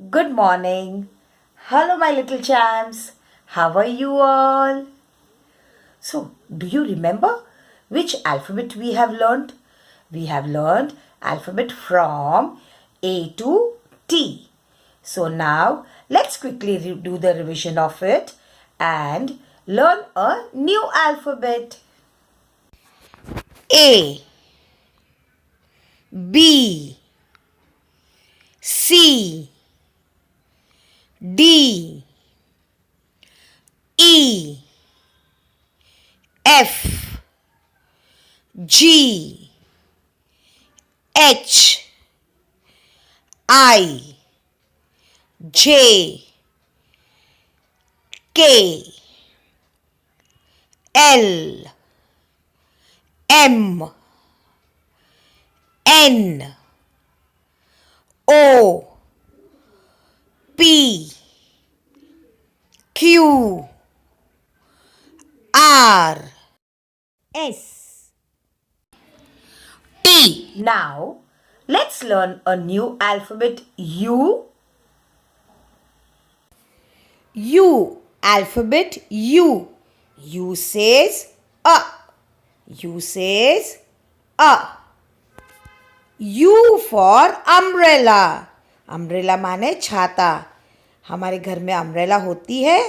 Good morning. Hello, my little champs. How are you all? So, do you remember which alphabet we have learned? We have learned alphabet from A to T. So, now let's quickly do the revision of it and learn a new alphabet. A, B, C, D, E, F, G, H, I, J, K, L, M, N, O, P, Q, R, S, T. Now, let's learn a new alphabet U. U. Alphabet U. U says A. U says A. U for umbrella. Umbrella माने छाता. हमारे घर में umbrella होती है.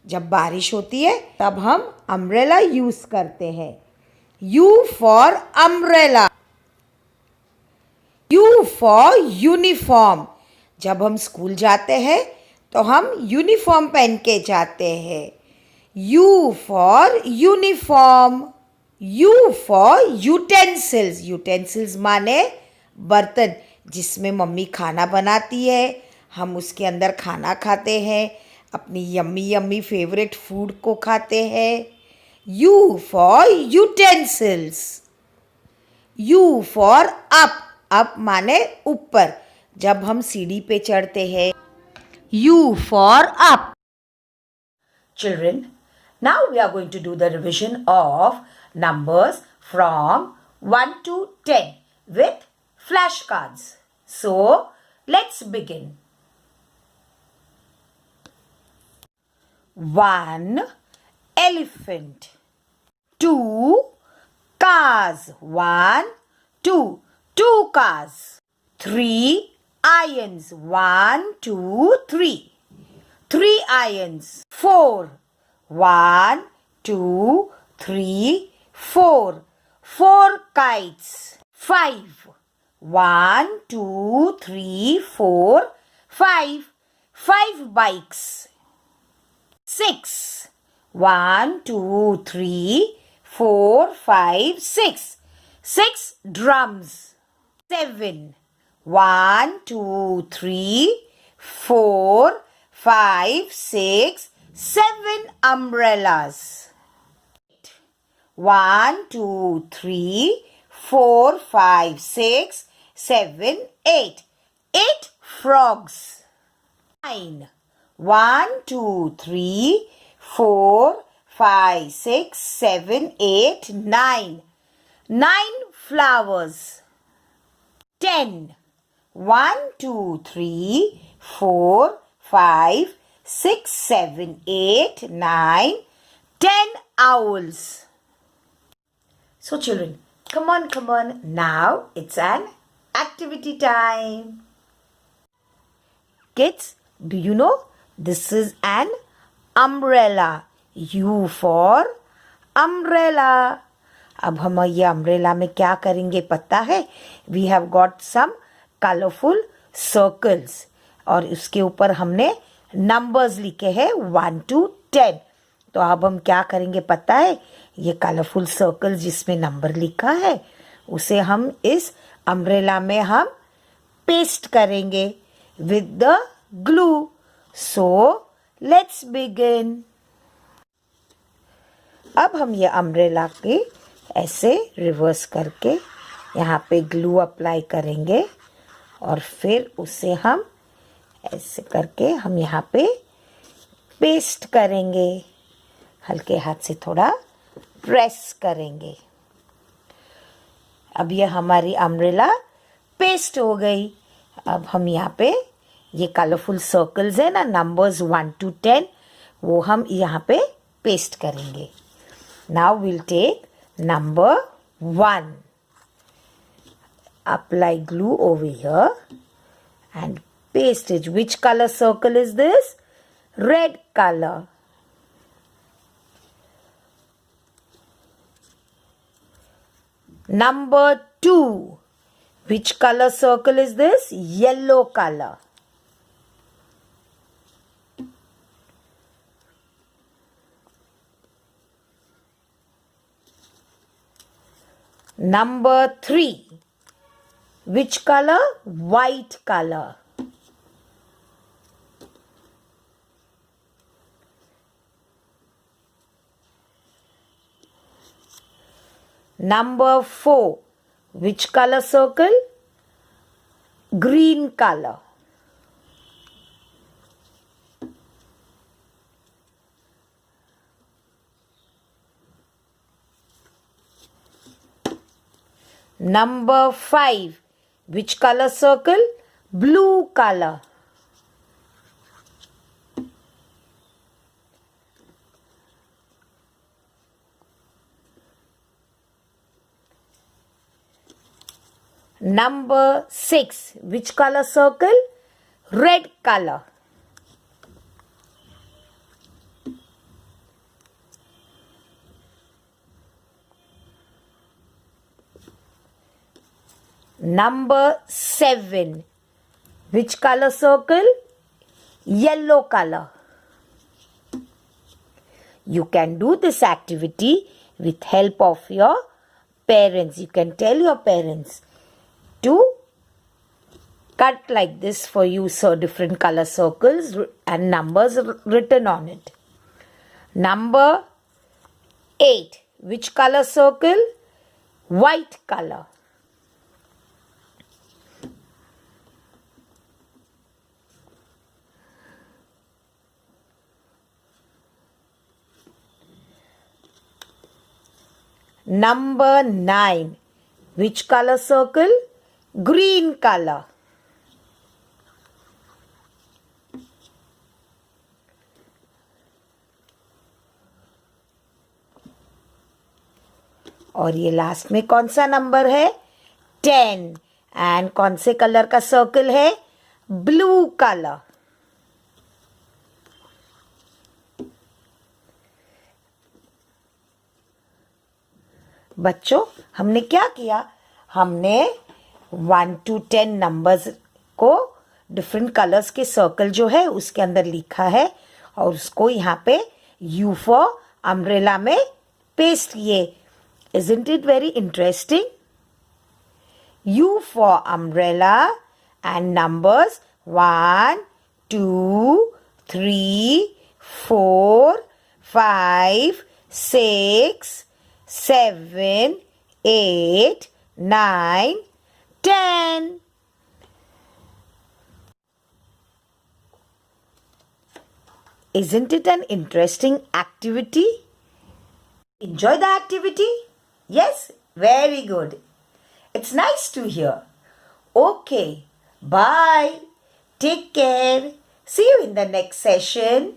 जब बारिश होती है तब हम अम्ब्रेला यूज करते हैं. U for umbrella. U for uniform. जब हम स्कूल जाते हैं तो हम यूनिफॉर्म पहन के जाते हैं. U for uniform. U for utensils. Utensils माने बर्तन जिसमें मम्मी खाना बनाती है. हम उसके अंदर खाना खाते हैं. अपनी यम्मी यम्मी फेवरेट फूड को खाते हैं. U for utensils. U for up. up माने ऊपर. जब हम सीढ़ी पे चढ़ते हैं. U for up. Children, now we are going to do the revision of numbers from 1 to 10 with flashcards. So, let's begin. 1 elephant. 2 cars. 1, 2. 2 cars. 3 irons. 1, 2, 3. 3 irons. 4. 1, 2, 3, 4. 4 kites. 5. 1, 2, 3, 4, 5. 5 bikes. 6. 1, 2, 3, 4, 5, 6. 6 drums. 7. 1, 2, 3, 4, 5, 6, 7 umbrellas. 1, 2, 3, 4, 5, 6, 7, 8. 8 frogs. 9. 1, 2, 3, 4, 5, 6, 7, 8, 9. 9 flowers. 10. 1, 2, 3, 4, 5, 6, 7, 8, 9, 10 owls. So children, come on. Now it's an activity time. Kids, do you know this is an umbrella? U for umbrella. अब हम ये umbrella में क्या करेंगे पता है? We have got some colorful circles और उसके ऊपर हमने नंबर्स लिखे हैं 1 to 10. तो अब हम क्या करेंगे पता है? ये कलरफुल सर्कल जिसमें नंबर लिखा है उसे हम इस अम्ब्रेला में हम पेस्ट करेंगे with the glue. So let's begin. अब हम ये अम्ब्रेला के ऐसे रिवर्स करके यहाँ पे ग्लू अप्लाई करेंगे और फिर उसे हम ऐसे करके हम यहाँ पे पेस्ट करेंगे. हल्के हाथ से थोड़ा प्रेस करेंगे. अब ये हमारी अम्ब्रेला पेस्ट हो गई. अब हम यहाँ पे ये कलरफुल सर्कल्स है ना, नंबर्स 1 to 10, वो हम यहाँ पे पेस्ट करेंगे. Now will take number 1. Apply glue over here and paste it. Which color circle is this? Red color. Number 2. Which color circle is this? Yellow color. Number 3. Which color? White color. Number 4. Which color circle? Green color. Number 5. Which color circle? Blue color. Number 6. Which color circle? Red color. Number 7. Which color circle? Yellow color. You can do this activity with help of your parents. You can tell your parents to cut like this for you, so different color circles and numbers written on it. Number 8. Which color circle? White color. Number 9. Which color circle? Green color. और ये last में कौन सा number है? 10. And कौन से colour का circle है? Blue colour. बच्चों, हमने क्या किया? हमने 1 to 10 नंबर्स को डिफरेंट कलर्स के सर्कल जो है उसके अंदर लिखा है और उसको यहाँ पे U for अम्ब्रेला में पेस्ट किए. Isn't it very interesting? U for umbrella and numbers 1, 2, 3, 4, 5, 6, 7, 8, 9, 10. Isn't it an interesting activity? Enjoy the activity? Yes, very good. It's nice to hear. Okay, bye. Take care. See you in the next session.